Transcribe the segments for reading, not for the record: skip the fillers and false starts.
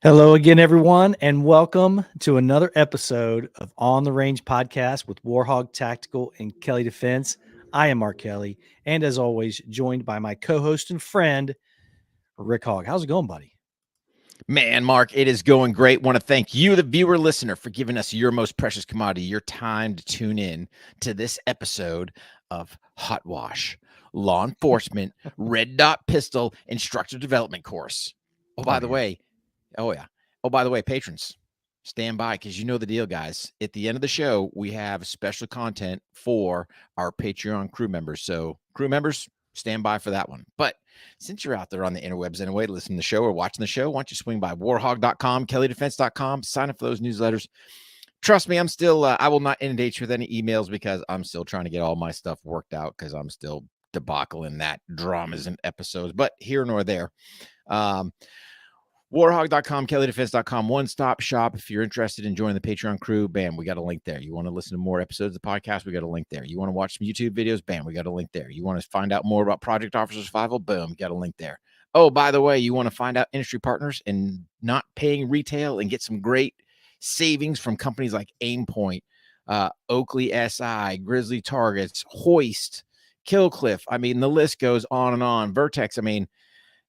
Hello again, everyone, and welcome to another episode of On the Range podcast with Hogg Tactical and Kelley Defense. I am Mark Kelley, and as always, joined by my co-host and friend, Rick Hogg. How's it going, buddy? Man, Mark, it is going great. Want to thank you, the viewer listener, for giving us your most precious commodity, your time to tune in to this episode of Hot Wash, Law Enforcement, Red Dot Pistol Instructor Development Course. Oh, by the way, patrons, stand by because you know the deal, guys. At the end of the show, we have special content for our Patreon crew members. So, crew members, stand by for that one. But since you're out there on the interwebs anyway, listening to the show or watching the show, why don't you swing by warhog.com, kelleydefense.com, sign up for those newsletters. Trust me, I'm still, I will not inundate you with any emails because I'm still trying to get all my stuff worked out because I'm still debacling that dramas and episodes, but here nor there. Warhog.com, kelleydefense.com, one-stop shop. If you're interested in joining the Patreon crew, bam, we got a link there. You want to listen to more episodes of the podcast, we got a link there. You want to watch some YouTube videos, bam, we got a link there. You want to find out more about Project Officer Survival, boom, got a link there. Oh, by the way, you want to find out industry partners and not paying retail and get some great savings from companies like Aimpoint, Oakley SI, Grizzly Targets, Hoist, Killcliff. I mean, the list goes on and on. Vertex, I mean,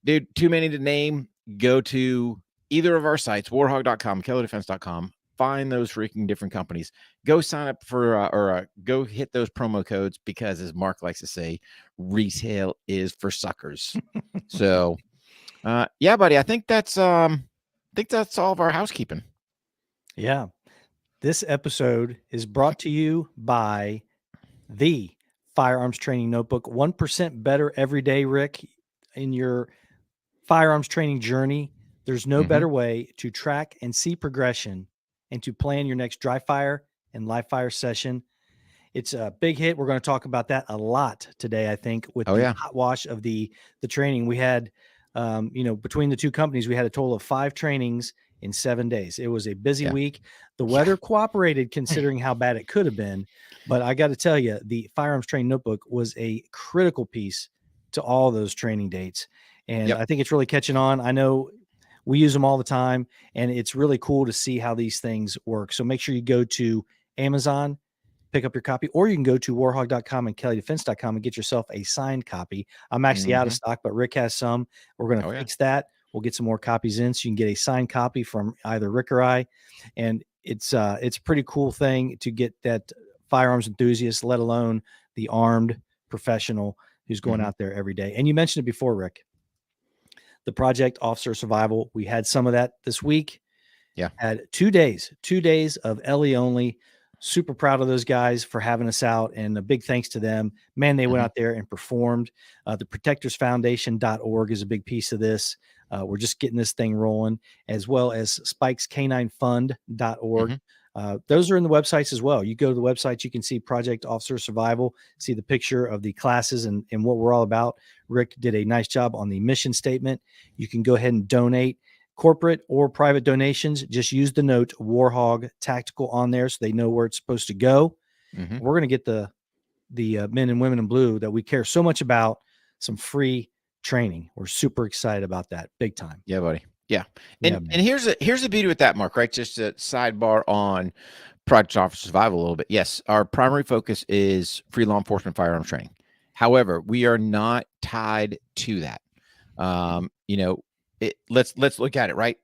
dude, too many to name. Go to either of our sites, warhog.com, kelleydefense.com, find those freaking different companies. Go sign up for, go hit those promo codes because, as Mark likes to say, retail is for suckers. So, yeah, buddy, I think that's all of our housekeeping. Yeah. This episode is brought to you by the Firearms Training Notebook. 1% better every day, Rick, in your firearms training journey. There's no better way to track and see progression and to plan your next dry fire and live fire session. It's a big hit. We're going to talk about that a lot today, I think, with the hot wash of the training. We had, between the two companies, we had a total of 5 trainings in 7 days. It was a busy week. The weather cooperated considering how bad it could have been. But I got to tell you, the Firearms Training Notebook was a critical piece to all those training dates. And I think it's really catching on. I know we use them all the time, and it's really cool to see how these things work. So make sure you go to Amazon, pick up your copy, or you can go to warhog.com and kelleydefense.com and get yourself a signed copy. I'm actually out of stock, but Rick has some. We're going to fix that. We'll get some more copies in so you can get a signed copy from either Rick or I. And it's a pretty cool thing to get that firearms enthusiast, let alone the armed professional who's going out there every day. And you mentioned it before, Rick. The Project Officer Survival. We had some of that this week. Yeah. Had 2 days of LE only. Super proud of those guys for having us out, and a big thanks to them. Man, they went out there and performed. The protectorsfoundation.org is a big piece of this. We're just getting this thing rolling, as well as spikescaninefund.org. Those are in the websites as well. You go to the website, you can see Project Officer Survival, see the picture of the classes and what we're all about. Rick did a nice job on the mission statement. You can go ahead and donate. Corporate or private donations, just use the note Warhog Tactical on there so they know where it's supposed to go. We're going to get the men and women in blue that we care so much about some free training. We're super excited about that. Big time. Yeah, buddy. Yeah. And here's the beauty with that, Mark, right? Just a sidebar on Project Officer Survival a little bit. Yes, our primary focus is free law enforcement firearms training. However, we are not tied to that. Let's look at it, right?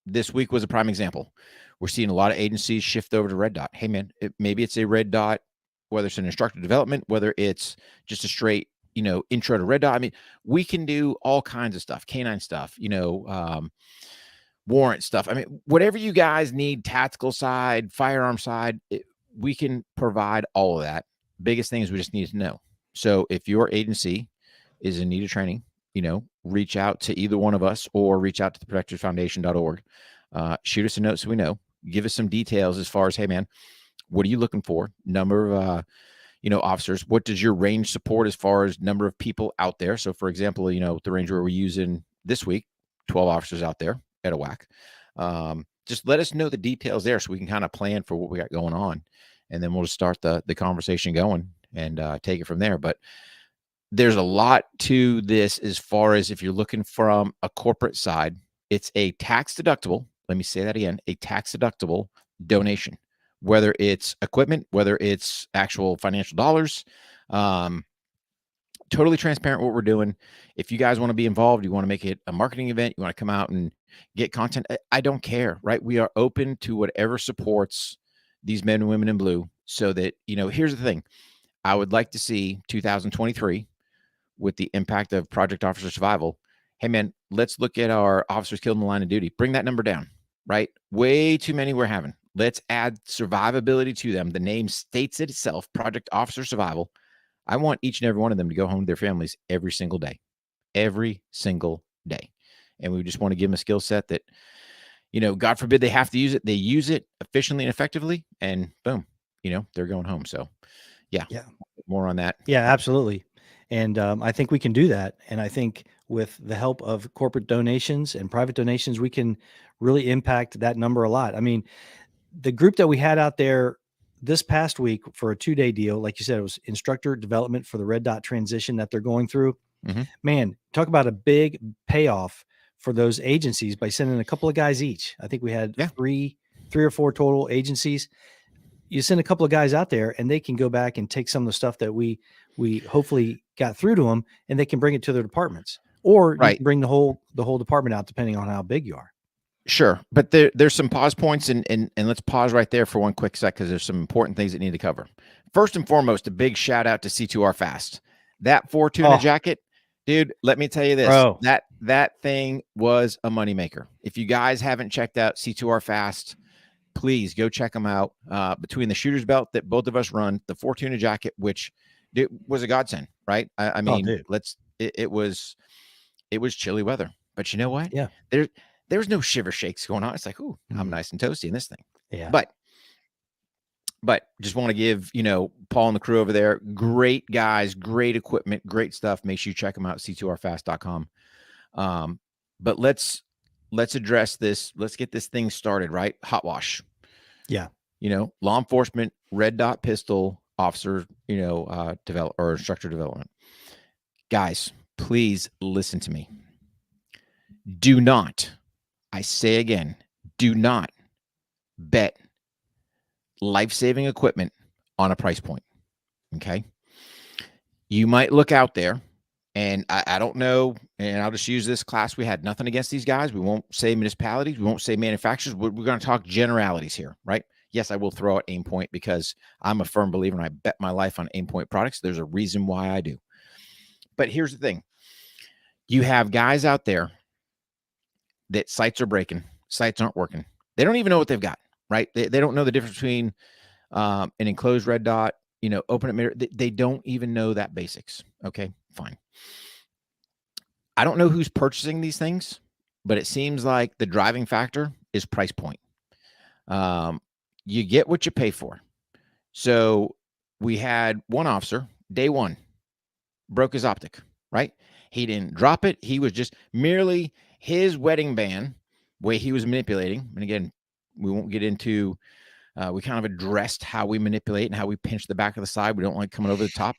This week was a prime example. We're seeing a lot of agencies shift over to Red Dot. Hey, man, maybe it's a Red Dot, whether it's an instructor development, whether it's just a straight, intro to Red Dot. I mean, we can do all kinds of stuff, canine stuff, warrant stuff. I mean, whatever you guys need, tactical side, firearm side, we can provide all of that. Biggest thing is we just need to know. So if your agency is in need of training, reach out to either one of us or reach out to the protectorsfoundation.org. Shoot us a note so we know. Give us some details as far as, hey, man, what are you looking for? Number of, officers. What does your range support as far as number of people out there? So, for example, the range where we're using this week, 12 officers out there at a whack. Just let us know the details there so we can kind of plan for what we got going on. And then we'll just start the conversation going and take it from there. But there's a lot to this as far as if you're looking from a corporate side, it's a tax deductible let me say that again, a tax-deductible donation, whether it's equipment, whether it's actual financial dollars. Totally transparent what we're doing. If you guys want to be involved, you want to make it a marketing event, you want to come out and get content, I don't care, right? We are open to whatever supports these men and women in blue, so that, here's the thing. I would like to see 2023, with the impact of Project Officer Survival. Hey, man, let's look at our officers killed in the line of duty. Bring that number down, right? Way too many we're having. Let's add survivability to them. The name states it itself, Project Officer Survival. I want each and every one of them to go home to their families every single day. Every single day. And we just want to give them a skill set that, God forbid they have to use it. They use it efficiently and effectively, and boom, they're going home. So yeah, more on that. Yeah, absolutely. And I think we can do that. And I think with the help of corporate donations and private donations, we can really impact that number a lot. I mean, the group that we had out there this past week for a 2-day deal, like you said, it was instructor development for the red dot transition that they're going through. Mm-hmm. Man, talk about a big payoff for those agencies by sending a couple of guys each. I think we had three or four total agencies. You send a couple of guys out there and they can go back and take some of the stuff that we hopefully got through to them, and they can bring it to their departments, or you can bring the whole department out, depending on how big you are. Sure. But there's some pause points, and let's pause right there for one quick sec, because there's some important things that need to cover. First and foremost, a big shout out to C2R Fast. That 4 tuna jacket, dude, let me tell you this. Bro. That thing was a moneymaker. If you guys haven't checked out C2R Fast, please go check them out. Between the shooter's belt that both of us run, the 4 tuna jacket, which it was a godsend, right? I mean, it was chilly weather, but you know what? Yeah. There's no shiver shakes going on. It's like, ooh, I'm nice and toasty in this thing. Yeah. But just want to give, Paul and the crew over there, great guys, great equipment, great stuff. Make sure you check them out, c2rfast.com. But let's address this. Let's get this thing started, right? Hot wash. Yeah. Law enforcement, red dot pistol officer, develop or instructor development. Guys, please listen to me. Do not, I say again, do not bet life-saving equipment on a price point. Okay. You might look out there, and I don't know, and I'll just use this class. We had nothing against these guys. We won't say municipalities. We won't say manufacturers. We're going to talk generalities here, right? Yes, I will throw out Aimpoint, because I'm a firm believer and I bet my life on Aimpoint products. There's a reason why I do. But here's the thing. You have guys out there that sights are breaking, sights aren't working. They don't even know what they've got, right? They don't know the difference between an enclosed red dot, open it mirror. They don't even know that basics. Okay, fine. I don't know who's purchasing these things, but it seems like the driving factor is price point. You get what you pay for. So we had one officer, day one, broke his optic, right? He didn't drop it. He was just merely his wedding band, way he was manipulating. And again, we won't get into, we kind of addressed how we manipulate and how we pinch the back of the side. We don't like coming over the top,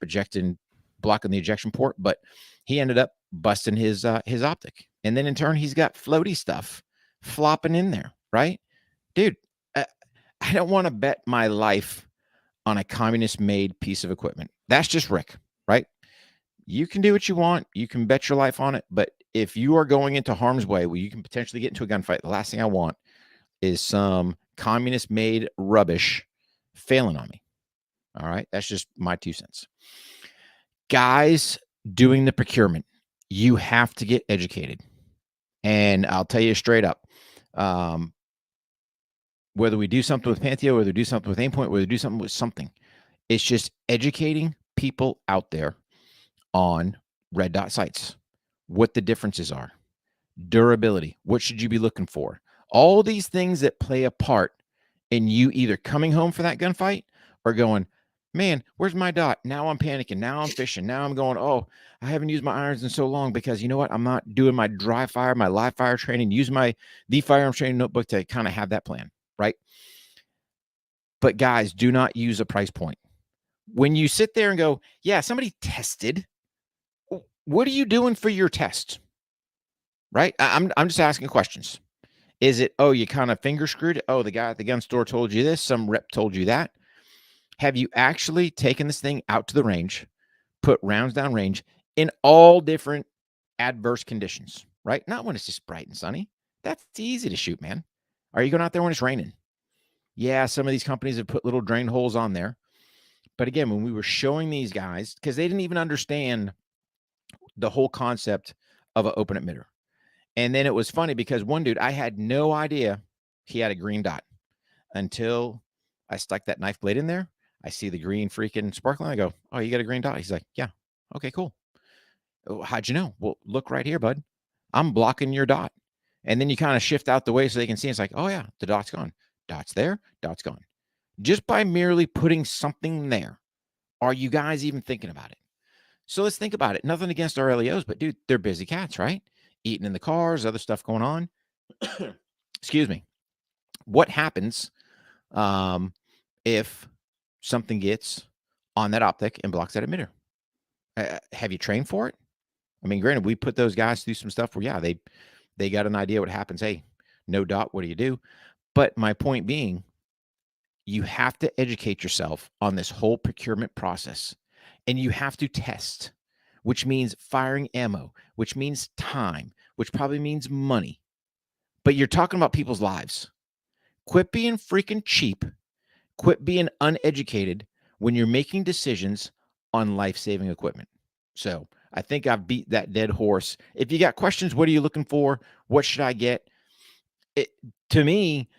blocking the ejection port, but he ended up busting his optic. And then in turn, he's got floaty stuff flopping in there, right? Dude, I don't want to bet my life on a communist-made piece of equipment. That's just Rick, right? You can do what you want. You can bet your life on it. But if you are going into harm's way where you can potentially get into a gunfight, the last thing I want is some communist-made rubbish failing on me. All right? That's just my 2 cents. Guys doing the procurement, you have to get educated. And I'll tell you straight up, whether we do something with Pantheo, whether we do something with Aimpoint, whether we do something with something, it's just educating people out there on red dot sights, what the differences are, durability, what should you be looking for, all these things that play a part in you either coming home for that gunfight or going, man, where's my dot? Now I'm panicking. Now I'm fishing. Now I'm going, oh, I haven't used my irons in so long because you know what? I'm not doing my dry fire, my live fire training, use the firearms training notebook to kind of have that plan, right? But guys, do not use a price point. When you sit there and go, yeah, somebody tested, what are you doing for your test? Right? I'm just asking questions. Is it, oh, you kind of finger screwed it? Oh, the guy at the gun store told you this, some rep told you that. Have you actually taken this thing out to the range, put rounds down range in all different adverse conditions, right? Not when it's just bright and sunny. That's easy to shoot, man. Are you going out there when it's raining? Yeah, some of these companies have put little drain holes on there. But again, when we were showing these guys, because they didn't even understand the whole concept of an open emitter. And then it was funny because one dude, I had no idea he had a green dot until I stuck that knife blade in there. I see the green freaking sparkling. I go, oh, you got a green dot? He's like, yeah. Okay, cool. Oh, how'd you know? Well, look right here, bud. I'm blocking your dot. And then you kind of shift out the way so they can see. It's like, oh, yeah, the dot's gone. Dot's there. Dot's gone. Just by merely putting something there. Are you guys even thinking about it? So let's think about it. Nothing against our LEOs, but dude, they're busy cats, right? Eating in the cars, other stuff going on. Excuse me. What happens if something gets on that optic and blocks that emitter? Have you trained for it? I mean, granted, we put those guys through some stuff where, yeah, they got an idea what happens. Hey, no dot, what do you do? But my point being, you have to educate yourself on this whole procurement process, and you have to test, which means firing ammo, which means time, which probably means money. But you're talking about people's lives. Quit being freaking cheap. Quit being uneducated when you're making decisions on life-saving equipment. So I think I've beat that dead horse. If you got questions, what are you looking for? What should I get? To me,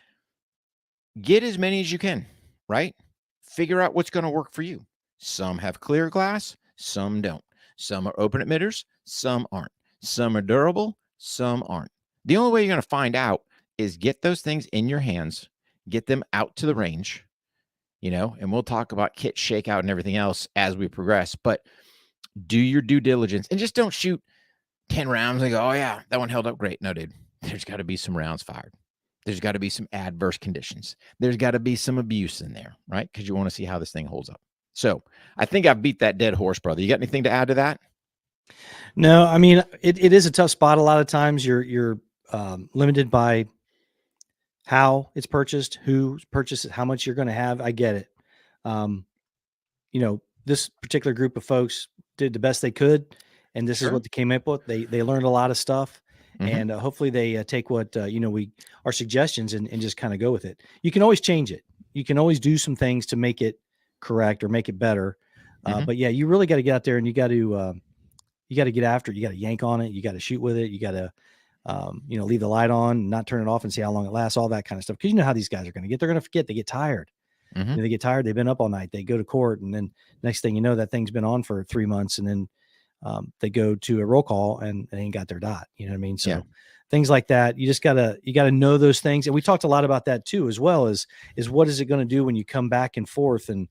get as many as you can, right? Figure out what's going to work for you. Some have clear glass, some don't. Some are open emitters, some aren't. Some are durable, some aren't. The only way you're going to find out is get those things in your hands, get them out to the range, and we'll talk about kit shakeout and everything else as we progress. But do your due diligence and just don't shoot 10 rounds and go, oh, yeah, that one held up great. No, dude, there's got to be some rounds fired. There's got to be some adverse conditions. There's got to be some abuse in there, right? Because you want to see how this thing holds up. So I think I've beat that dead horse, brother. You got anything to add to that? No, I mean, it is a tough spot. A lot of times you're limited by how it's purchased, who purchased it, how much you're going to have. I get it. This particular group of folks did the best they could, and this is what they came up with. They learned a lot of stuff, and hopefully they take what our suggestions and just kind of go with it. You can always change it. You can always do some things to make it correct or make it better. But yeah, you really got to get out there and you got to get after it. You got to yank on it. You got to shoot with it. You got to leave the light on, not turn it off, and see how long it lasts. All that kind of stuff. Because you know how these guys are going to get. They're going to forget. They get tired. They get tired. They've been up all night. They go to court, and then next thing you know, that thing's been on for 3 months, and then they go to a roll call and they ain't got their dot. You know what I mean? So things like that, you gotta know those things. And we talked a lot about that too, as well as what is it going to do when you come back and forth and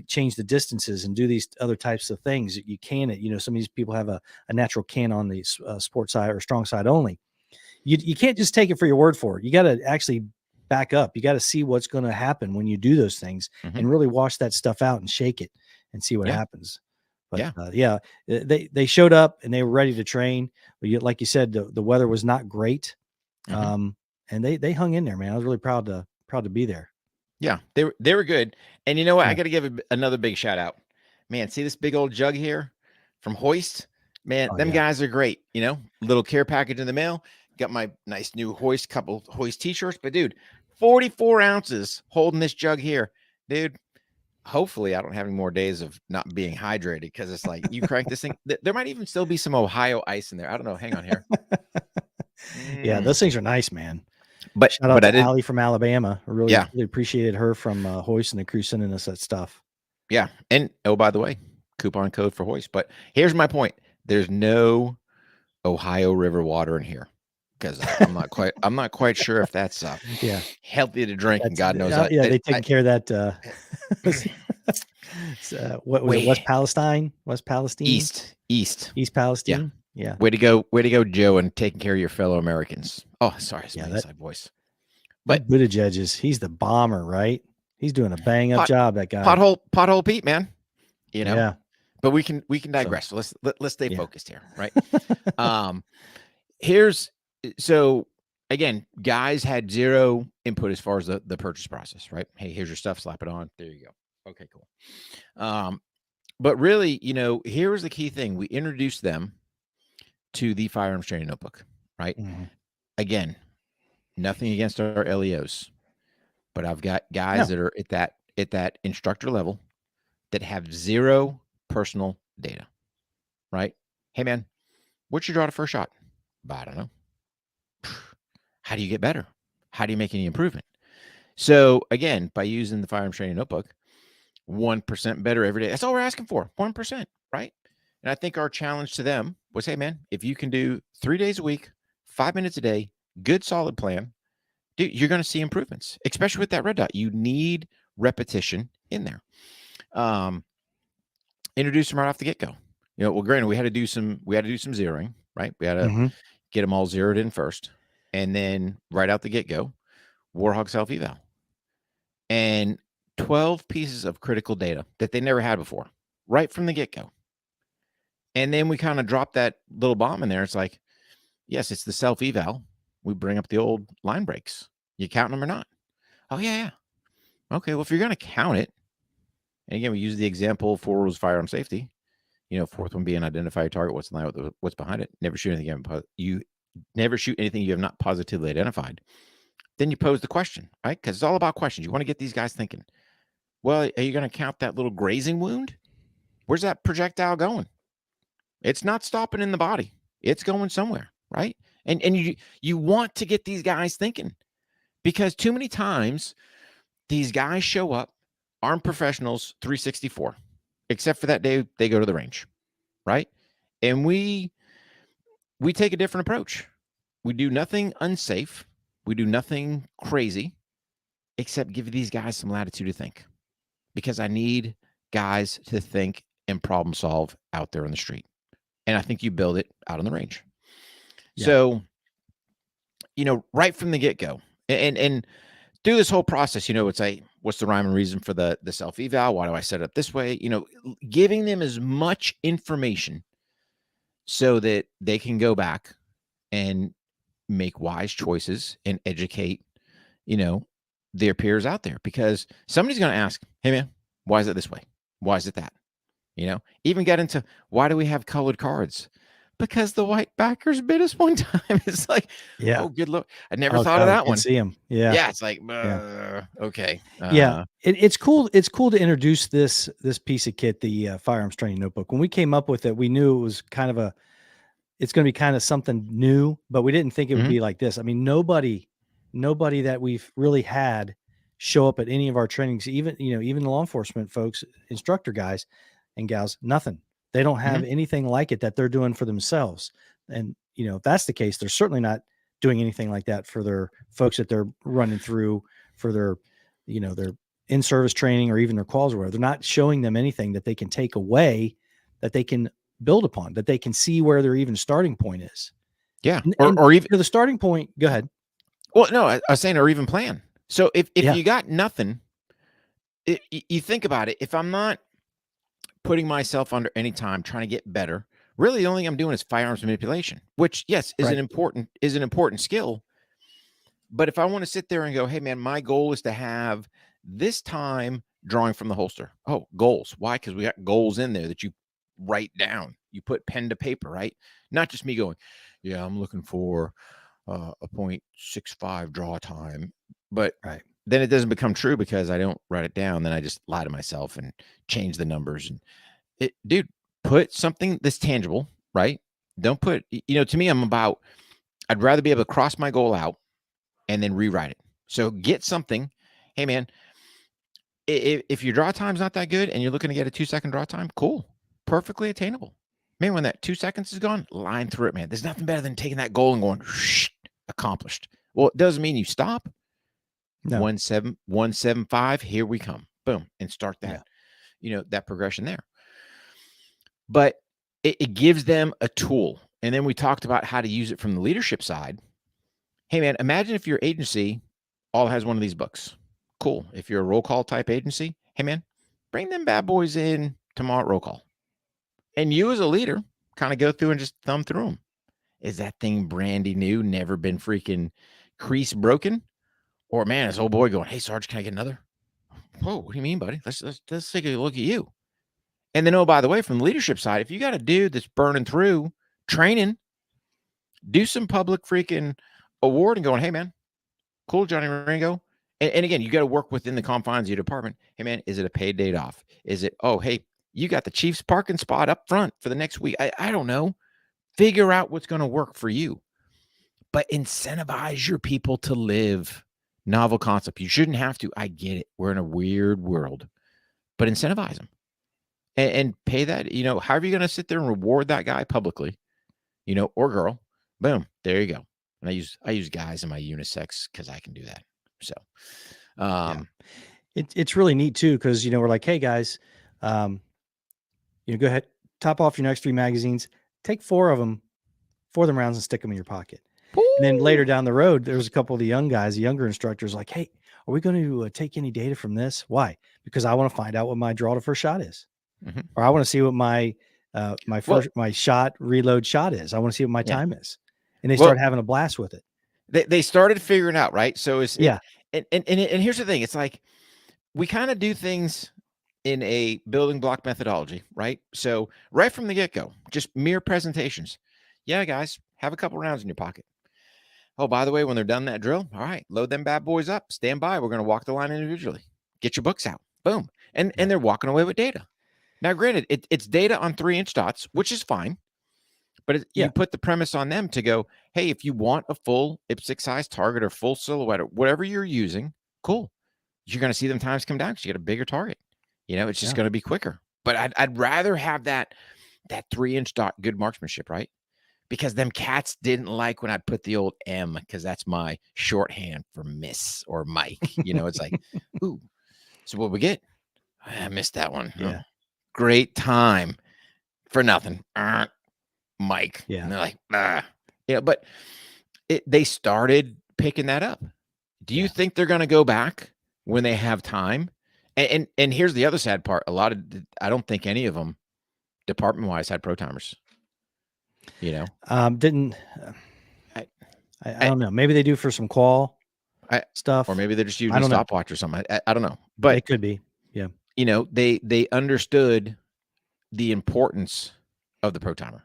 change the distances and do these other types of things that you can. Some of these people have a natural can on the sport side or strong side only. You can't just take it for your word for it. You got to actually back up. You got to see what's going to happen when you do those things and really wash that stuff out and shake it and see what happens. But they showed up and they were ready to train. But like you said, the weather was not great. And they hung in there, man. I was really proud to be there. Yeah, they were good. And you know what? I got to give another big shout out. Man, see this big old jug here from Hoist? Man, them guys are great. Little care package in the mail. Got my nice new couple Hoist t-shirts. But dude, 44 ounces holding this jug here. Dude, hopefully I don't have any more days of not being hydrated, because it's like you crank this thing. There might even still be some Ohio ice in there. I don't know. Hang on here. Yeah, those things are nice, man. But shout out to Allie from Alabama. I really appreciated her from Hoist and the crew sending us that stuff. Yeah. And by the way, coupon code for Hoist. But here's my point. There's no Ohio River water in here, because I'm not quite sure if that's healthy to drink. And God knows they taking care of that. What was it? West Palestine? East Palestine. Yeah. Way to go, Joe, and taking care of your fellow Americans. Oh, sorry, it's my inside voice. But Buttigieg he's the bomber, right? He's doing a bang up job. That guy. Pothole Pete, man. Yeah. But we can digress. So let's stay focused here, right? So again, guys had zero input as far as the purchase process, right? Hey, here's your stuff, slap it on. There you go. Okay, cool. But really, here was the key thing. We introduced them to the firearms training notebook, right? Mm-hmm. Again, nothing against our LEOs, but I've got guys that are at that instructor level that have zero personal data, right? Hey man, what's your draw to first shot? I don't know. How do you get better? How do you make any improvement? So again, by using the firearms training notebook, 1% better every day. That's all we're asking for, 1%, right? And I think our challenge to them was, hey man, if you can do 3 days a week, 5 minutes a day, good solid plan, dude, you're going to see improvements, especially with that red dot. You need repetition in there. Introduce them right off the get-go. Well, granted, we had to do some zeroing, right? We had to get them all zeroed in first, and then right out the get-go, Warhog self-eval, and 12 pieces of critical data that they never had before, right from the get-go. And then we kind of dropped that little bomb in there. It's like, yes, it's the self-eval. We bring up the old line breaks. You count them or not? Oh, yeah. Okay, well, if you're going to count it, and again, we use the example 4 rules of firearm safety. Fourth one being identify your target, what's behind it. Never shoot anything. You never shoot anything you have not positively identified. Then you pose the question, right? Because it's all about questions. You want to get these guys thinking. Well, are you going to count that little grazing wound? Where's that projectile going? It's not stopping in the body. It's going somewhere, right? And you want to get these guys thinking, because too many times these guys show up, armed professionals, 364, except for that day they go to the range, right? And we take a different approach. We do nothing unsafe. We do nothing crazy, except give these guys some latitude to think, because I need guys to think and problem solve out there on the street. And I think you build it out on the range. Yeah. So, right from the get-go, and through this whole process, it's like, what's the rhyme and reason for the self-eval? Why do I set it up this way? Giving them as much information so that they can go back and make wise choices and educate, their peers out there. Because somebody's going to ask, hey man, why is it this way? Why is it that? Even get into, why do we have colored cards? Because the white backers bit us one time. It's like, oh, good luck. I never thought of that one. See them. Yeah. Yeah. It's like, okay. Yeah. It's cool. It's cool to introduce this piece of kit, the firearms training notebook. When we came up with it, we knew it was it's going to be kind of something new, but we didn't think it would be like this. I mean, nobody that we've really had show up at any of our trainings, even the law enforcement folks, instructor guys and gals, nothing. They don't have anything like it that they're doing for themselves. And, if that's the case, they're certainly not doing anything like that for their folks that they're running through for their, their in-service training or even their calls or whatever. They're not showing them anything that they can take away, that they can build upon, that they can see where their even starting point is. Yeah. Or even the starting point. Go ahead. Well, no, I was saying, or even plan. So if you got nothing, you think about it. If I'm not putting myself under any time trying to get better, really the only thing I'm doing is firearms manipulation, which yes is an important skill. But if I want to sit there and go, hey man, my goal is to have this time drawing from the holster. Oh, goals. Why? Because we got goals in there that you write down. You put pen to paper, right? Not just me going, yeah, I'm looking for a 0.65 draw time. But then it doesn't become true because I don't write it down. Then I just lie to myself and change the numbers. And dude, put something that's tangible, right? Don't put, to me, I'd rather be able to cross my goal out and then rewrite it. So get something. Hey man, if your draw time's not that good and you're looking to get a 2-second draw time, cool. Perfectly attainable. Man, when that 2 seconds is gone, line through it, man. There's nothing better than taking that goal and going, accomplished. Well, it doesn't mean you stop. No. 175, here we come. Boom. And start that, that progression there. But it gives them a tool. And then we talked about how to use it from the leadership side. Hey, man, imagine if your agency all has one of these books. Cool. If you're a roll call type agency, hey, man, bring them bad boys in tomorrow at roll call. And you as a leader kind of go through and just thumb through them. Is that thing brandy new? Never been freaking crease broken, or man, this old boy going, "Hey, Sarge, can I get another?" Whoa, what do you mean, buddy? Let's take a look at you. And then, oh, by the way, from the leadership side, if you got a dude that's burning through training, do some public freaking award and going, "Hey, man, cool, Johnny Ringo." And again, you got to work within the confines of your department. Hey, man, is it a paid date off? Is it, oh, hey, you got the Chiefs parking spot up front for the next week? I don't know. Figure out what's going to work for you, but incentivize your people to live novel concept. You shouldn't have to. I get it. We're in a weird world, but incentivize them and pay that, however you're going to sit there and reward that guy publicly, or girl. Boom. There you go. And I use guys in my unisex because I can do that. So, it's really neat too, because we're like, hey guys, go ahead, top off your next 3 magazines, take 4 of them rounds and stick them in your pocket. And then later down the road, there was a couple of the young guys, the younger instructors, like, hey, are we going to take any data from this? Why? Because I want to find out what my draw to first shot is, or I want to see what my my shot reload shot is. I want to see what my time is, and they start having a blast with it. They started figuring out, right? So and here's the thing: it's like we kind of do things in a building block methodology, right? So right from the get-go, just mere presentations. Yeah, guys, have a couple rounds in your pocket. Oh, by the way, when they're done that drill, all right, load them bad boys up. Stand by. We're going to walk the line individually. Get your books out. Boom. And they're walking away with data. Now, granted, it's data on 3-inch dots, which is fine. But you put the premise on them to go, hey, if you want a full IPSC size target or full silhouette or whatever you're using, cool. You're going to see them times come down because you get a bigger target. It's just going to be quicker. But I'd rather have that 3-inch dot good marksmanship, right? Because them cats didn't like when I put the old M, because that's my shorthand for miss or Mike. It's like, ooh. So what we get? I missed that one. Yeah. Oh, great time for nothing. Mike. Yeah. And they're like, but they started picking that up. Do you think they're going to go back when they have time? And here's the other sad part. I don't think any of them department wise had pro timers. Didn't I don't know. Maybe they do for some qual stuff, or maybe they're just using a stopwatch or something. I don't know, but it could be. Yeah. They understood the importance of the pro timer.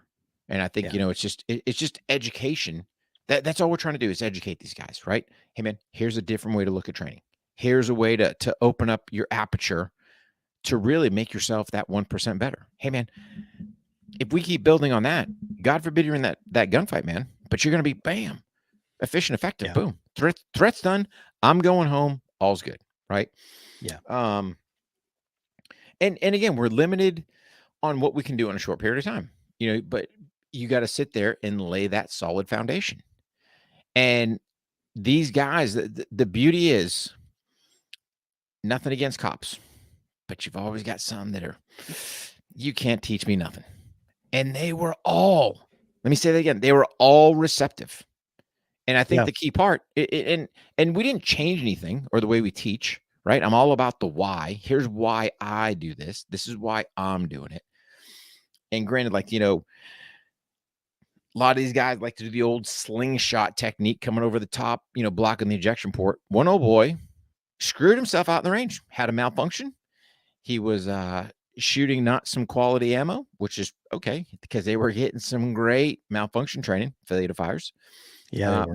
And I think, it's just education. That's all we're trying to do is educate these guys, right? Hey man, here's a different way to look at training. Here's a way to open up your aperture to really make yourself that 1% better. Hey man, if we keep building on that, God forbid you're in that gunfight, man, but you're going to be bam, efficient, effective, boom. Threat's done. I'm going home. All's good, right? Yeah. And again, we're limited on what we can do in a short period of time, but you got to sit there and lay that solid foundation. And these guys, the beauty is nothing against cops, but you've always got some that are, you can't teach me nothing. And they were all, let me say that again, they were all receptive. And I think the key part, and we didn't change anything or the way we teach, right? I'm all about the why. Here's why I do this. This is why I'm doing it. And granted, like, a lot of these guys like to do the old slingshot technique coming over the top, blocking the ejection port. One old boy screwed himself out in the range, had a malfunction. He was shooting not some quality ammo, which is okay because they were getting some great malfunction training for the Theta Fires. Yeah.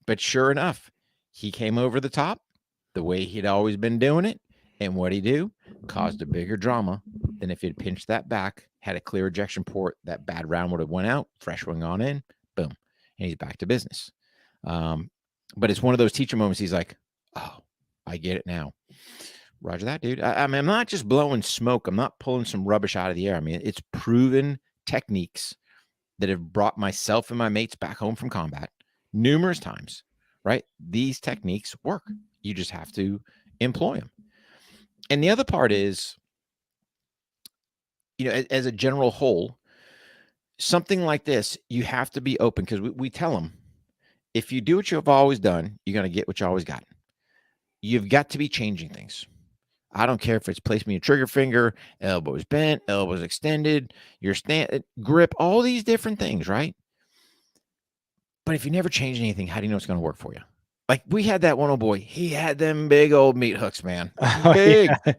But sure enough, he came over the top the way he'd always been doing it. And what he do caused a bigger drama than if he'd pinched that back, had a clear ejection port, that bad round would have went out, fresh one gone in, boom, and he's back to business. But it's one of those teacher moments. He's like, oh, I get it now. Roger that, dude. I mean, I'm not just blowing smoke. I'm not pulling some rubbish out of the air. I mean, it's proven techniques that have brought myself and my mates back home from combat numerous times, right? These techniques work. You just have to employ them. And the other part is, as a general whole, something like this, you have to be open because we tell them, if you do what you've always done, you're going to get what you always got. You've got to be changing things. I don't care if it's placement of your trigger finger, elbows bent, elbows extended, your grip, all these different things, right? But if you never change anything, how do you know it's going to work for you? Like we had that one old boy. He had them big old meat hooks, man. Oh, Big. yeah.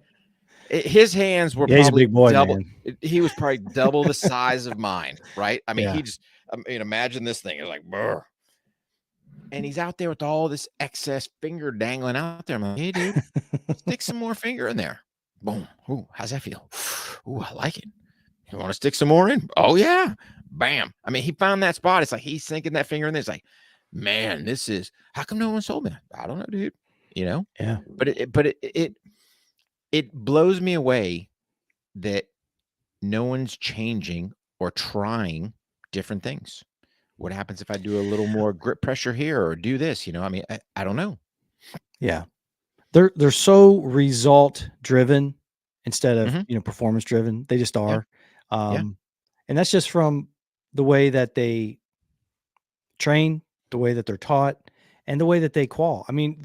His hands were Yeah, he's a probably big boy, double. man. He was probably double the size of mine, right? I mean, Yeah. imagine this thing. It's like, brr. And he's out there with all this excess finger dangling out there. I'm like, hey, dude, stick some more finger in there. Boom. Ooh, how's that feel? Ooh, I like it. You want to stick some more in? Oh, yeah. Bam. I mean, he found that spot. It's like he's sinking that finger in there. It's like, man, this is, how come no one sold me? I don't know, dude. You know? Yeah. But it blows me away that no one's changing or trying different things. What happens if I do a little more grip pressure here or do this? I mean, I don't know. Yeah. They're so result driven instead of, Mhm. performance driven. They just Yeah. are. Yeah. And that's just from the way that they train, the way that they're taught, and the way that they qual. I mean,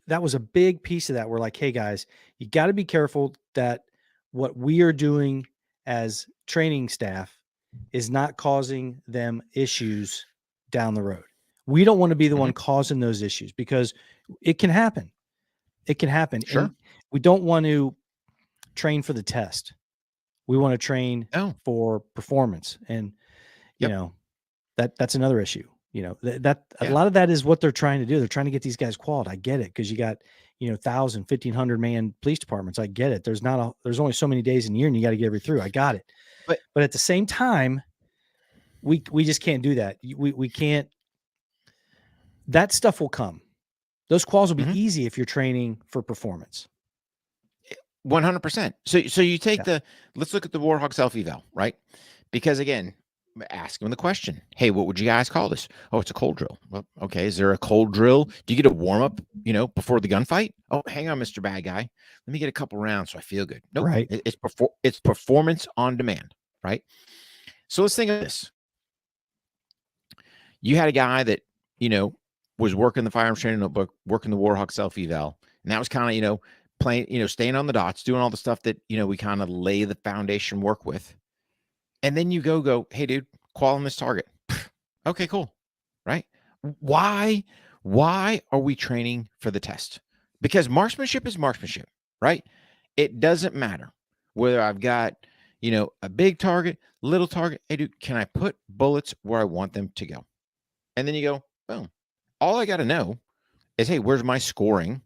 that was a big piece of that. We're like, hey guys, you got to be careful that what we are doing as training staff is not causing them issues down the road. We don't want to be the one Mhm. causing those issues because it can happen. It can happen. Sure. And we don't want to train for the test. We want to train No. for performance. And, you Yep. know, that's another issue. That a Yeah. lot of that is what they're trying to do. They're trying to get these guys qualified. I get it because you got 1,000, 1,500 man police departments. I get it. There's only so many days in a year, and you got to get every through. I got it. But But at the same time, we just can't do that. We can't. That stuff will come. Those quals will be Mhm. easy if you're training for performance. 100%. So you take Yeah. let's look at the Warhawk self eval, right? Because again, ask them the question. Hey, what would you guys call this? Oh, it's a cold drill. Well, okay. Is there a cold drill? Do you get a warm up, before the gunfight? Oh, hang on, Mr. Bad Guy. Let me get a couple rounds so I feel good. Nope. Right. It's performance on demand, right? So let's think of this. You had a guy that, was working the firearms training notebook, working the Warhawk self eval, and that was kind of, playing, staying on the dots, doing all the stuff that, we kind of lay the foundation work with. And then you go, hey, dude, qual on this target. Okay, cool. Right? Why are we training for the test? Because marksmanship is marksmanship, right? It doesn't matter whether I've got, a big target, little target. Hey, dude, can I put bullets where I want them to go? And then you go, boom. All I got to know is, hey, where's my scoring,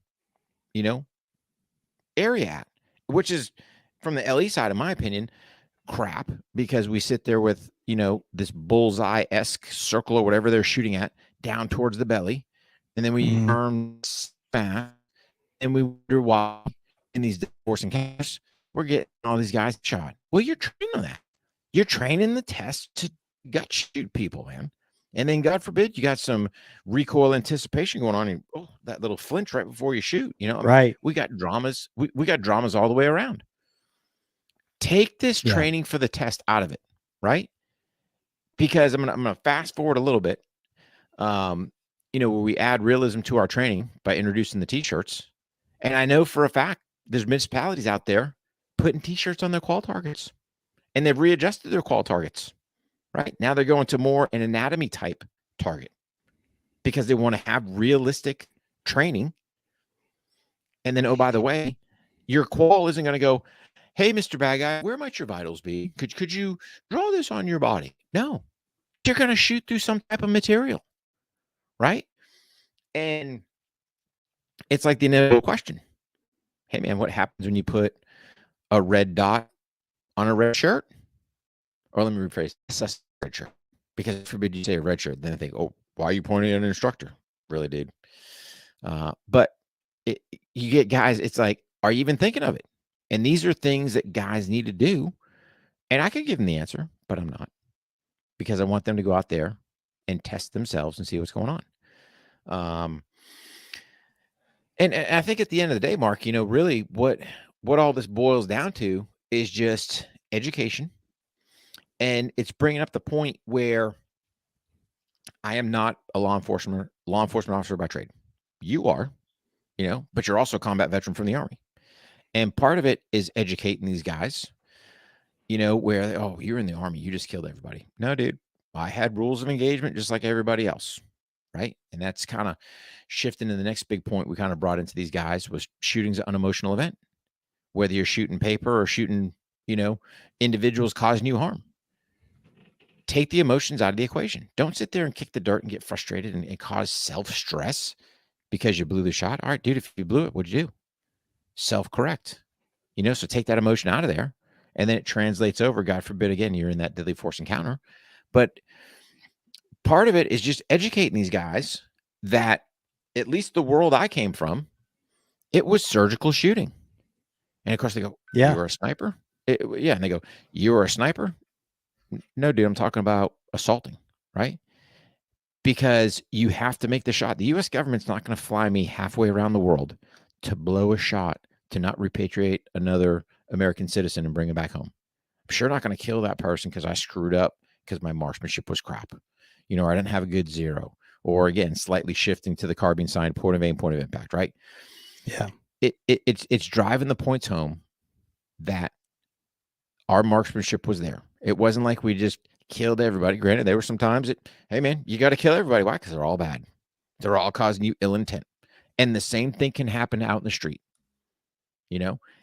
area at? Which is, from the LE side, in my opinion, crap, because we sit there with, this bullseye-esque circle or whatever they're shooting at down towards the belly. And then we arm fast and we wonder why in these divorce encounters we're getting all these guys shot. Well, you're training on that. You're training the test to gut shoot people, man. And then, God forbid, you got some recoil anticipation going on, and that little flinch right before you shoot. Right. We got dramas. We got dramas all the way around. Take this Yeah. training for the test out of it, right? Because I'm gonna fast forward a little bit. Where we add realism to our training by introducing the t-shirts. And I know for a fact there's municipalities out there putting t-shirts on their qual targets, and they've readjusted their qual targets. Right now, they're going to more an anatomy type target because they want to have realistic training. And then, oh, by the way, your qual isn't going to go, hey, Mr. Bad Guy, where might your vitals be? Could you draw this on your body? No, you're going to shoot through some type of material, right? And it's like the inevitable question. Hey, man, what happens when you put a red dot on a red shirt? Or let me rephrase, it's a red shirt. Because I forbid you say a red shirt, then I think, oh, why are you pointing at an instructor? Really, dude. But you get guys, it's like, are you even thinking of it? And these are things that guys need to do. And I could give them the answer, but I'm not, because I want them to go out there and test themselves and see what's going on. And I think at the end of the day, Mark, really what all this boils down to is just education. And it's bringing up the point where I am not a law enforcement officer by trade. You are, but you're also a combat veteran from the Army. And part of it is educating these guys, where, oh, you're in the Army, you just killed everybody. No, dude, I had rules of engagement just like everybody else, right? And that's kind of shifting to the next big point we kind of brought into these guys was shooting's an unemotional event. Whether you're shooting paper or shooting, individuals causing you harm. Take the emotions out of the equation. Don't sit there and kick the dirt and get frustrated and cause self-stress because you blew the shot. All right, dude, if you blew it, what'd you do? Self-correct. So take that emotion out of there. And then it translates over, God forbid, again, you're in that deadly force encounter. But part of it is just educating these guys that at least the world I came from, it was surgical shooting. And of course they go, you were a sniper? Yeah. And they go, you were a sniper? No, dude, I'm talking about assaulting, right? Because you have to make the shot. The U.S. government's not going to fly me halfway around the world to blow a shot to not repatriate another American citizen and bring him back home. I'm sure not going to kill that person because I screwed up because my marksmanship was crap. Or I didn't have a good zero. Or again, slightly shifting to the carbine sign, point of aim, point of impact, right? Yeah. It's driving the points home that our marksmanship was there. It wasn't like we just killed everybody. Granted, there were some times that, hey, man, you got to kill everybody. Why? Because they're all bad. They're all causing you ill intent. And the same thing can happen out in the street.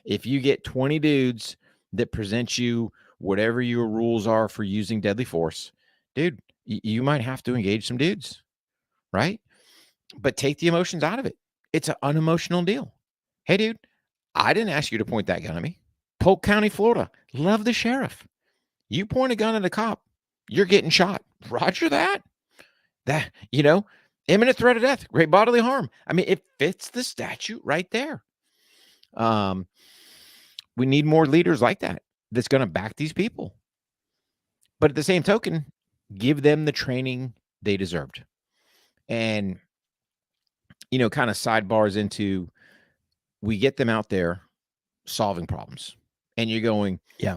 If you get 20 dudes that present you whatever your rules are for using deadly force, dude, you might have to engage some dudes, right? But take the emotions out of it. It's an unemotional deal. Hey, dude, I didn't ask you to point that gun at me. Polk County, Florida. Love the sheriff. You point a gun at a cop, you're getting shot. Roger that. Imminent threat of death, great bodily harm. I mean, it fits the statute right there. We need more leaders like that that's going to back these people. But at the same token, give them the training they deserved. And, kind of sidebars into, we get them out there solving problems. And you're going, yeah,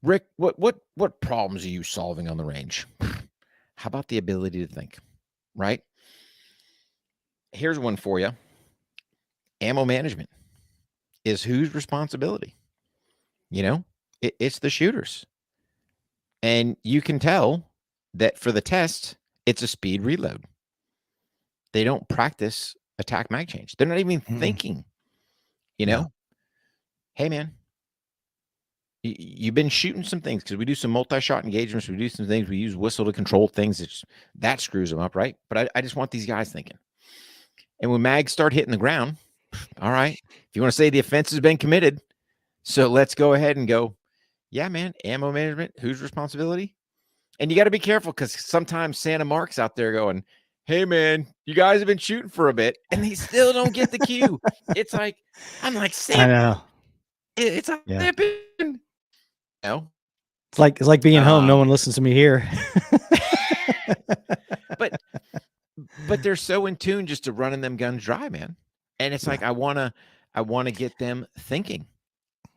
Rick, what problems are you solving on the range? How about the ability to think, right? Here's one for you. Ammo management is whose responsibility? It's the shooters. And you can tell that for the test, it's a speed reload. They don't practice attack mag change. They're not even thinking, No. Hey, man, you've been shooting some things because we do some multi-shot engagements. We do some things. We use whistle to control things. That screws them up, right? But I just want these guys thinking. And when mags start hitting the ground, all right, if you want to say the offense has been committed, so let's go ahead and go, yeah, man, ammo management, whose responsibility? And you got to be careful because sometimes Santa Mark's out there going, hey, man, you guys have been shooting for a bit, and they still don't get the cue. It's like, I'm like, Santa. I know. It's happened. It's like being home. No one listens to me here. But they're so in tune just to running them guns dry, man. And it's like I wanna get them thinking.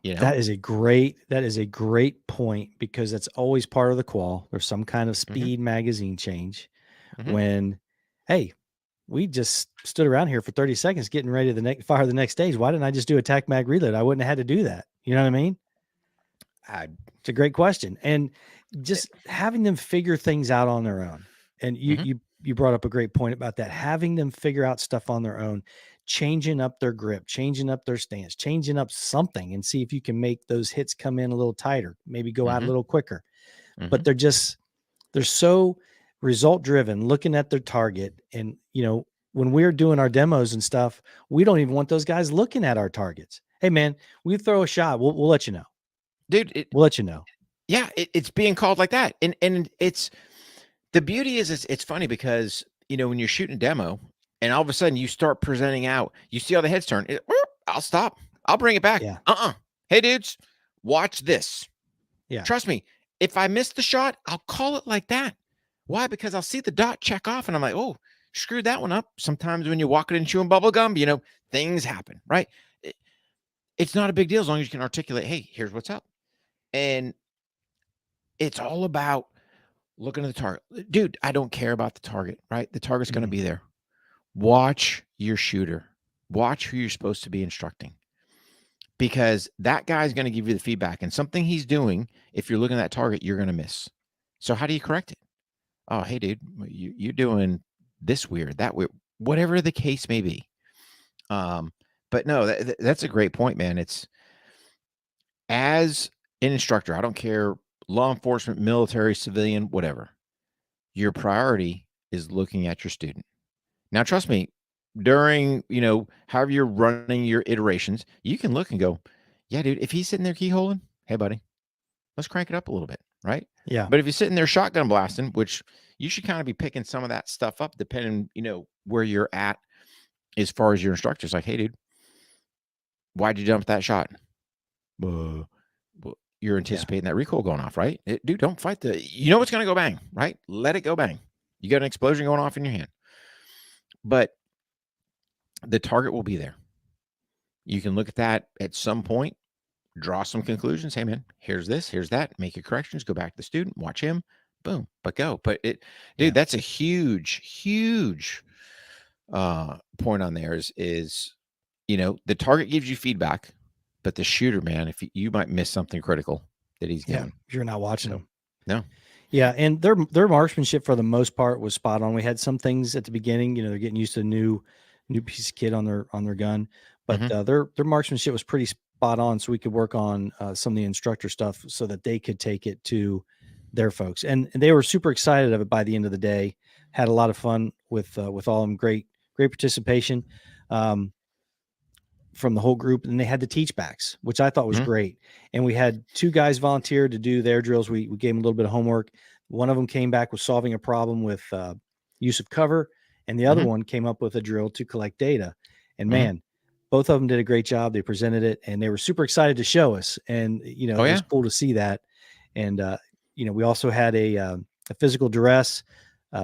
That is a great point because that's always part of the qual. There's some kind of speed magazine change when, hey, we just stood around here for 30 seconds getting ready to fire the next stage. Why didn't I just do attack mag reload? I wouldn't have had to do that. You know what I mean? It's a great question. And just having them figure things out on their own. And you brought up a great point about that, having them figure out stuff on their own, changing up their grip, changing up their stance, changing up something and see if you can make those hits come in a little tighter, maybe go out a little quicker. But they're so result driven, looking at their target. And, when we're doing our demos and stuff, we don't even want those guys looking at our targets. Hey, man, we throw a shot. We'll let you know. Dude, we'll let you know. Yeah, it's being called like that. And it's the beauty is it's funny because, when you're shooting a demo and all of a sudden you start presenting out, you see all the heads turn. I'll stop. I'll bring it back. Yeah. Hey, dudes, watch this. Yeah. Trust me. If I miss the shot, I'll call it like that. Why? Because I'll see the dot check off and I'm like, oh, screwed that one up. Sometimes when you're walking and chewing bubble gum, things happen, right? It's not a big deal as long as you can articulate, hey, here's what's up. And it's all about looking at the target. Dude, I don't care about the target, right? The target's going to be there. Watch your shooter. Watch who you're supposed to be instructing. Because that guy's going to give you the feedback. And something he's doing, if you're looking at that target, you're going to miss. So how do you correct it? Oh, hey, dude, you're doing this weird, that weird, whatever the case may be. But no, that's a great point, man. It's as an instructor, I don't care, law enforcement, military, civilian, whatever. Your priority is looking at your student. Now, trust me, during, however you're running your iterations, you can look and go, yeah, dude, if he's sitting there keyholing, hey, buddy, let's crank it up a little bit, right? Yeah. But if you're sitting there shotgun blasting, which you should kind of be picking some of that stuff up, depending, where you're at as far as your instructors. Like, hey, dude, why'd you jump that shot? Well, you're anticipating that recoil going off, right? Dude, don't fight it's going to go bang, right? Let it go bang. You got an explosion going off in your hand. But the target will be there. You can look at that at some point, draw some conclusions. Hey, man, here's this, here's that. Make your corrections. Go back to the student, watch him, boom, but go. But that's a huge, huge point on there is the target gives you feedback, but the shooter, man, if you might miss something critical that he's doing. If you're not watching them. No. Yeah, and their marksmanship for the most part was spot on. We had some things at the beginning, they're getting used to a new piece of kit on their gun, but their marksmanship was pretty spot on. So we could work on some of the instructor stuff so that they could take it to their folks, and they were super excited of it by the end of the day. Had a lot of fun with all of them. Great participation from the whole group, and they had the teach backs, which I thought was great. And we had 2 guys volunteer to do their drills. We gave them a little bit of homework. One of them came back with solving a problem with use of cover, and the other one came up with a drill to collect data. And man, both of them did a great job. They presented it, and they were super excited to show us. And it was cool to see that. And we also had a physical duress,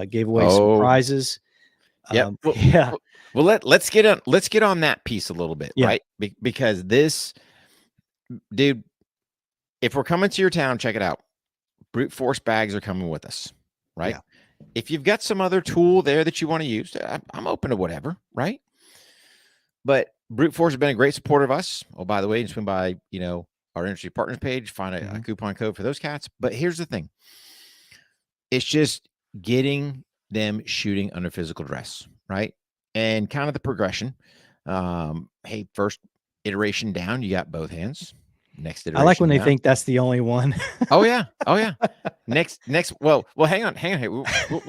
gave away some prizes. Well, let's get on that piece a little bit, right? Because this, dude, if we're coming to your town, check it out. Brute force bags are coming with us, right? Yeah. If you've got some other tool there that you want to use, I'm open to whatever, right? But Brute Force has been a great supporter of us. Oh, by the way, you can swing by, our industry partners page, find a coupon code for those cats. But here's the thing. It's just getting them shooting under physical duress, right? And kind of the progression. Hey, first iteration down, you got both hands. Next iteration I like when down. they think that's the only one. Oh yeah. Next. Well, hang on. Hey, we'll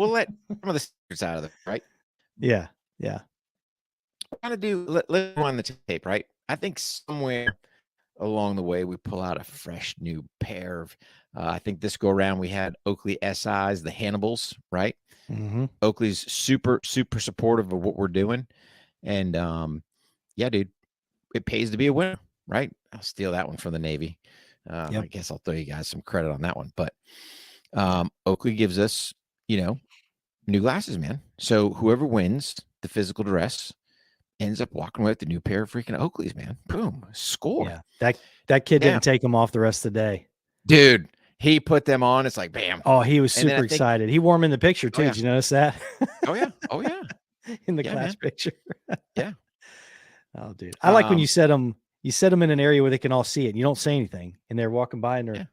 let some of the secrets out of it, right? Yeah. Kind of let's go on the tape, right? I think somewhere along the way we pull out a fresh new pair of. I think this go around we had Oakley SIs, the Hannibals, right? Oakley's super supportive of what we're doing, and yeah, dude, it pays to be a winner, right? I'll steal that one from the Navy. I guess I'll throw you guys some credit on that one, but Oakley gives us, new glasses, man. So whoever wins the physical duress ends up walking away with the new pair of freaking Oakleys, man. Boom, score. Yeah, that kid didn't take them off the rest of the day, dude. He put them on. It's like bam. Oh, he was super excited. He wore them in the picture too. Did you notice that? Oh yeah. In the class picture. Yeah. Oh, dude, I like when you set them. You set them in an area where they can all see it. And you don't say anything, and they're walking by and they're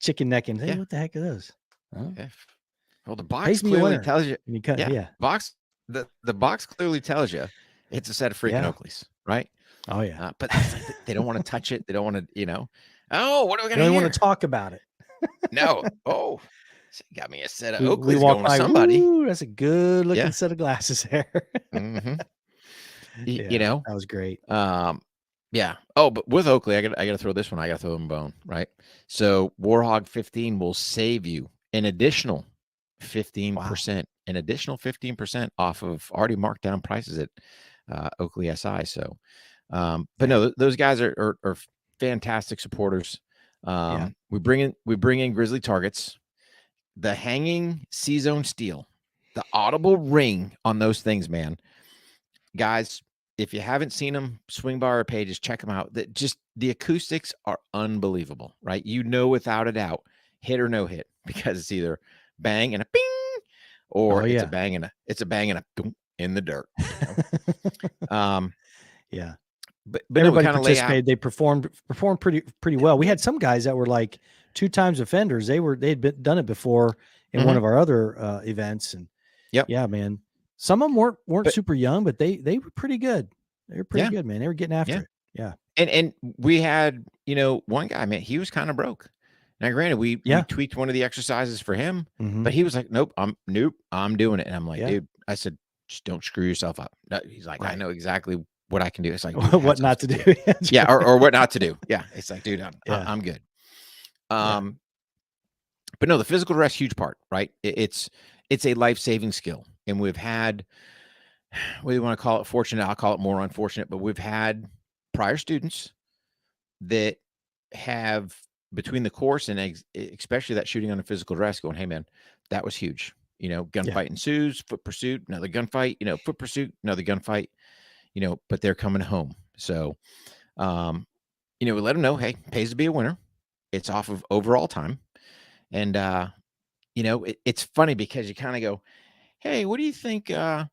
chicken necking. Hey, what the heck are those? Huh? Yeah. Well, the box clearly tells you. Box. The box clearly tells you it's a set of freaking Oakleys, right? Oh yeah. But they don't want to touch it. They don't want to, Oh, what are we gonna? They don't want to talk about it. No. Oh, got me a set of Oakleys going to somebody. Ooh, that's a good looking set of glasses there. That was great. Yeah. Oh, but with Oakley, I got to throw this one. I got to throw them a bone, right? So Warhog 15 will save you an additional 15%, an additional 15% off of already marked down prices at Oakley SI. So, but no, those guys are fantastic supporters. We bring in Grizzly targets, the hanging C-zone steel, the audible ring on those things, man. Guys, if you haven't seen them, swing by our pages, check them out. The acoustics are unbelievable, right? Without a doubt, hit or no hit, because it's either bang and a ping, or it's a bang and a boom in the dirt. but no, we Everybody kind of lay out. participated. They performed pretty well. We had some guys that were like 2 times offenders. They'd done it before in one of our other events, and Yep. yeah, man. Some of them weren't But- super young, but they were pretty good. They were pretty good, man. They were getting after it. Yeah. And we had, one guy, man, he was kind of broke. Now, granted, we tweaked one of the exercises for him, but he was like, nope, I'm doing it. And I'm like, dude, I said, just don't screw yourself up. No, he's like, I know exactly what I can do. It's like, dude, what not to do. Yeah. Or what not to do. Yeah. It's like, dude, I'm good. But no, the physical rest, huge part, right? It's a life-saving skill. And we've had, what do you want to call it? Fortunate. I'll call it more unfortunate, but we've had prior students that have, between the course and especially that shooting on a physical dress, going, hey man, that was huge. Gunfight ensues, foot pursuit, another gunfight, foot pursuit, another gunfight, but they're coming home. So, we let them know, hey, pays to be a winner. It's off of overall time. And, it's funny because you kind of go, hey, what do you think? What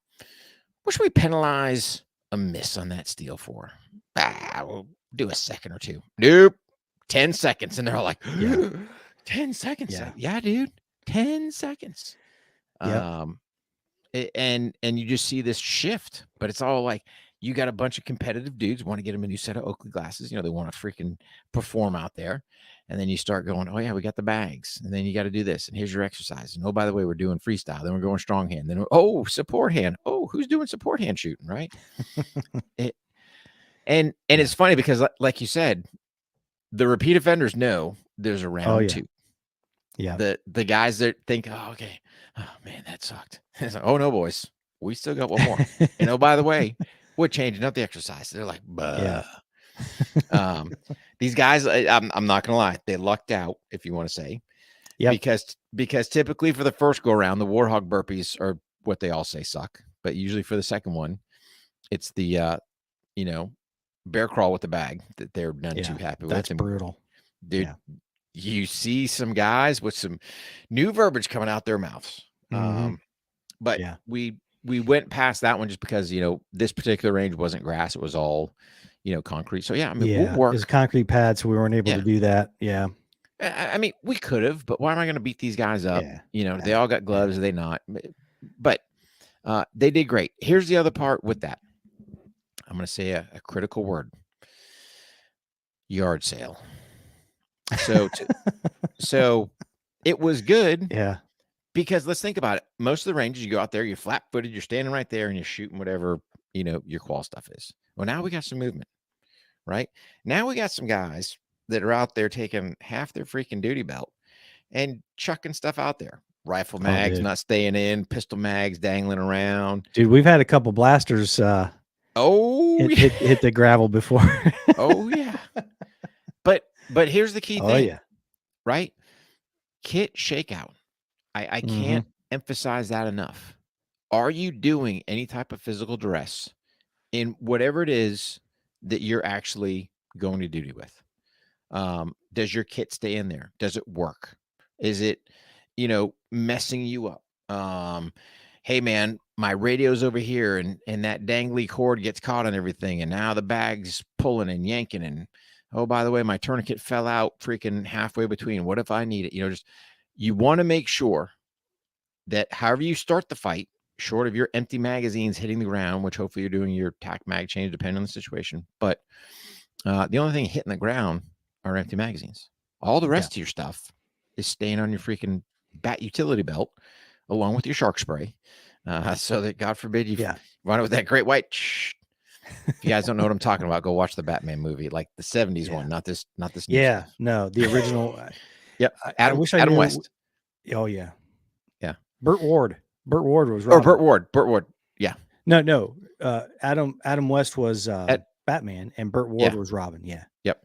should we penalize a miss on that steal for? We'll do a second or two. Nope. 10 seconds. And they're all like, 10 seconds. Yeah. Like, yeah, dude. 10 seconds. Yep. And you just see this shift, but it's all like, you got a bunch of competitive dudes want to get them a new set of Oakley glasses. They want to freaking perform out there. And then you start going, oh yeah, we got the bags. And then you got to do this. And here's your exercise. And oh, by the way, we're doing freestyle. Then we're going strong hand. Then support hand. Oh, who's doing support hand shooting, right? And it's funny because like you said, the repeat offenders know there's a round two. Yeah. The guys that think, oh, okay. Oh man, that sucked. It's like, oh no, boys, we still got one more. And oh, by the way, we're changing up the exercise. They're like, bah. These guys, I'm not gonna lie, they lucked out, if you want to say. Yeah. Because typically for the first go around, the Warhog burpees are what they all say suck. But usually for the second one, it's the bear crawl with the bag that they're none too happy with. That's brutal. Dude. Yeah. You see some guys with some new verbiage coming out their mouths. But we went past that one just because, this particular range wasn't grass. It was all, concrete. So, we'll work. It's concrete pad, so we weren't able to do that. Yeah. I mean, we could have, but why am I going to beat these guys up? They all got gloves. They not. But they did great. Here's the other part with that. I'm going to say a critical word. Yard sale. So it was good. Yeah. Because let's think about it. Most of the ranges, you go out there, you're flat footed, you're standing right there and you're shooting whatever, your qual stuff is. Well, now we got some movement, right? Now we got some guys that are out there taking half their freaking duty belt and chucking stuff out there. Rifle mags not staying in, pistol mags dangling around. Dude, we've had a couple blasters hit the gravel before. Oh yeah. But here's the key thing. Oh yeah. Right? Kit shakeout. I can't emphasize that enough. Are you doing any type of physical duress in whatever it is that you're actually going to duty with? Does your kit stay in there? Does it work? Is it, messing you up? Hey man, my radio's over here and that dangly cord gets caught on everything. And now the bag's pulling and yanking. And oh, by the way, my tourniquet fell out freaking halfway between. What if I need it? You want to make sure that however you start the fight, short of your empty magazines hitting the ground, which hopefully you're doing your tac mag change depending on the situation. But the only thing hitting the ground are empty magazines. All the rest of your stuff is staying on your freaking bat utility belt along with your shark spray. So that God forbid you run it with that great white. If you guys don't know what I'm talking about, go watch the Batman movie, like the 70s one, not this new stuff. No, the original. Yep. Adam West. Oh yeah. Yeah. Burt Ward was Robin. Burt Ward. Yeah. No. Adam West was Batman and Burt Ward was Robin. Yeah. Yep.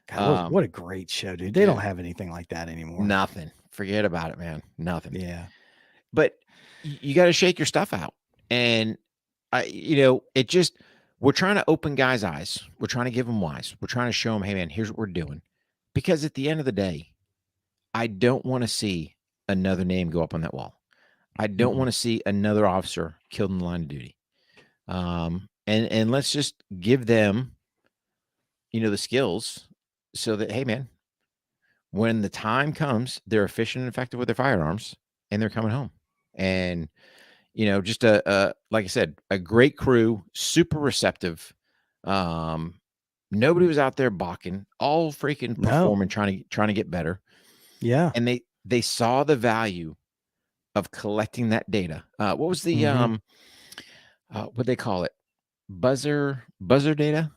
God, what a great show, dude. They don't have anything like that anymore. Nothing. Forget about it, man. Nothing. Yeah. But you got to shake your stuff out. And we're trying to open guys' eyes. We're trying to give them wise. We're trying to show them, hey man, here's what we're doing. Because at the end of the day, I don't want to see another name go up on that wall. I don't want to see another officer killed in the line of duty. and let's just give them, the skills so that, hey man, when the time comes, they're efficient and effective with their firearms and they're coming home. And, just like I said, a great crew, super receptive. Um, Nobody was out there balking, all freaking No. performing, trying to get better. Yeah. And they saw the value of collecting that data. What was the Mhm. what they call it? Buzzer data?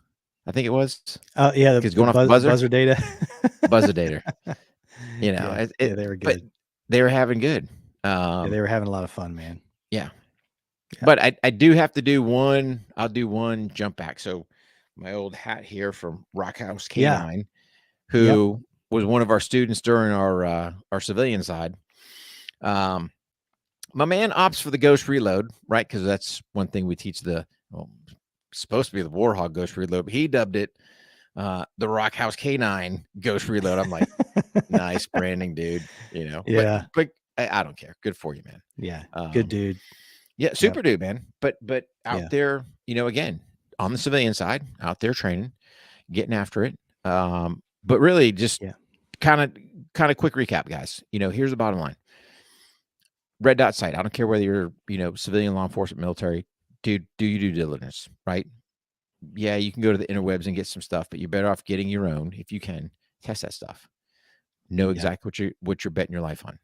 I think it was. Yeah, Because the going off the buzzer, buzzer data. buzzer data. Yeah. It Yeah, they were but good. they were having good. Yeah, they were having a lot of fun, man. Yeah. Yeah. But I do have to do one. I'll do one jump back. So my old hat here from Rockhouse Yeah. K9, Yep. who was one of our students during our civilian side. Um, my man opts for the ghost reload, right? Because that's one thing we teach supposed to be the Warhog ghost reload, but he dubbed it the Rockhouse K9 ghost reload. I'm like, nice branding, dude. But Yeah. I don't care. Good for you, man. Yeah. Good dude. Yeah, Yep. super dude, man. But out Yeah. there, again, on the civilian side, out there training, getting after it. But really just Yeah. kind of quick recap, guys. Here's the bottom line. Red dot site. I don't care whether you're, civilian, law enforcement, military, dude, do your due diligence, right? Yeah, you can go to the interwebs and get some stuff, but you're better off getting your own if you can. Test that stuff. Know Yeah. exactly what you're betting your life on.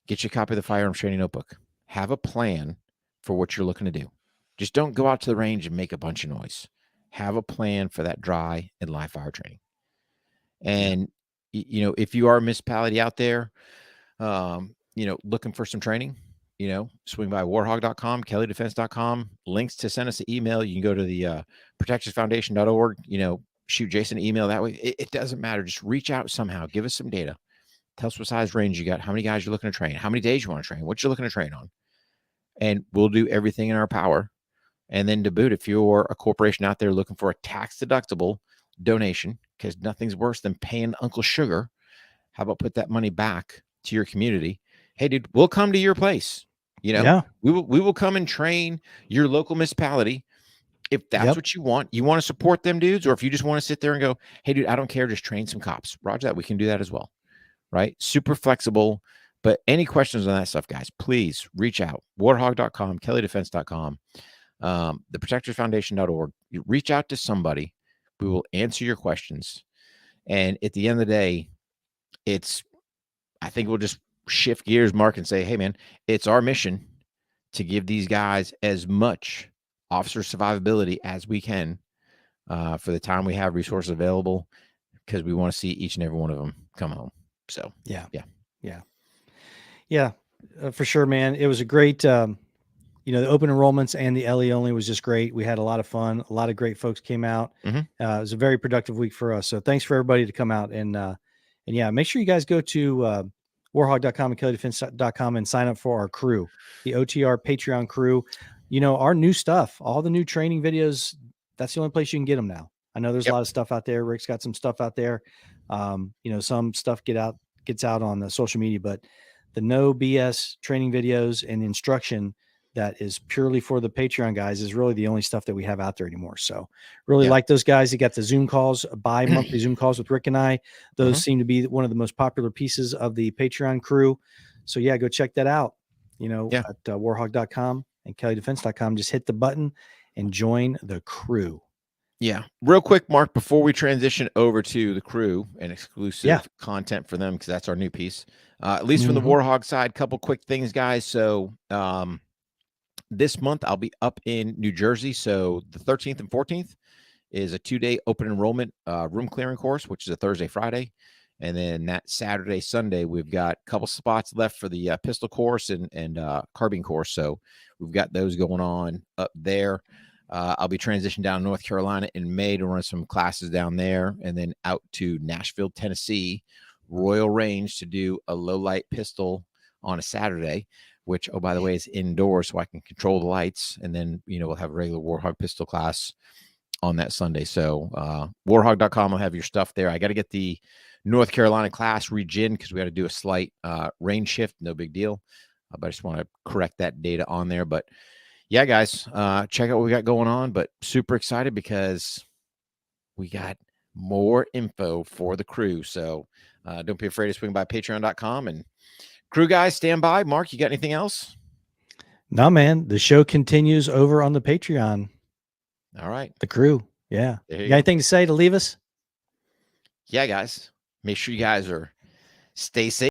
Get you a copy of the firearms training notebook. Have a plan for what you're looking to do. Just don't go out to the range and make a bunch of noise. Have a plan for that dry and live fire training. Yeah. And if you are a municipality out there, looking for some training, swing by warhog.com, kelleydefense.com, links to send us an email. You can go to the protectorsfoundation.org, shoot Jason an email that way. It doesn't matter. Just reach out somehow. Give us some data. Tell us what size range you got, how many guys you're looking to train, how many days you want to train, what you're looking to train on. And we'll do everything in our power. And then to boot, if you're a corporation out there looking for a tax-deductible donation, because nothing's worse than paying Uncle Sugar, how about put that money back to your community? Hey, dude, we'll come to your place. Yeah. We will come and train your local municipality. If that's Yep. what you want to support them dudes, or if you just want to sit there and go, hey, dude, I don't care, just train some cops. Roger that. We can do that as well. Right? Super flexible. But any questions on that stuff, guys, please reach out. Warhog.com, kelleydefense.com, theprotectorsfoundation.org. You reach out to somebody. We will answer your questions. And at the end of the day, I think we'll just shift gears, Mark, and say, hey, man, it's our mission to give these guys as much officer survivability as we can for the time we have resources available, because we want to see each and every one of them come home. So, Yeah. yeah. Yeah. Yeah. For sure, man. It was a great, the open enrollments and the LE only was just great. We had a lot of fun. A lot of great folks came out. Mhm. It was a very productive week for us. So thanks for everybody to come out and yeah, make sure you guys go to warhog.com and kelleydefense.com and sign up for our crew, the OTR Patreon crew. Our new stuff, all the new training videos, that's the only place you can get them now. I know there's a Yep. lot of stuff out there. Rick's got some stuff out there. Some stuff gets out on the social media, but the no BS training videos and the instruction that is purely for the Patreon guys is really the only stuff that we have out there anymore. So really Yeah. like those guys. They got the Zoom calls, bi-monthly Zoom calls with Rick and I. Those seem to be one of the most popular pieces of the Patreon crew. So yeah, go check that out, at warhog.com and kelleydefense.com. Just hit the button and join the crew. Yeah. Real quick, Mark, before we transition over to the crew and exclusive content for them, because that's our new piece, at least from the Warhog side, couple quick things, guys. So this month I'll be up in New Jersey. So the 13th and 14th is a 2-day open enrollment room clearing course, which is a Thursday, Friday. And then that Saturday, Sunday, we've got a couple spots left for the pistol course and carbine course. So we've got those going on up there. I'll be transitioning down to North Carolina in May to run some classes down there, and then out to Nashville, Tennessee, Royal Range to do a low light pistol on a Saturday, which, oh, by the way, is indoors, so I can control the lights. And then, we'll have a regular Warhog pistol class on that Sunday. So warhog.com will have your stuff there. I got to get the North Carolina class regen because we got to do a slight range shift. No big deal. But I just want to correct that data on there. But yeah, guys, check out what we got going on, but super excited because we got more info for the crew. So don't be afraid to swing by patreon.com, and crew guys, stand by. Mark, you got anything else? No, man, the show continues over on the Patreon. All right. The crew. Yeah. There You you got go. anything to say to leave us? Yeah, guys, make sure you guys are stay safe.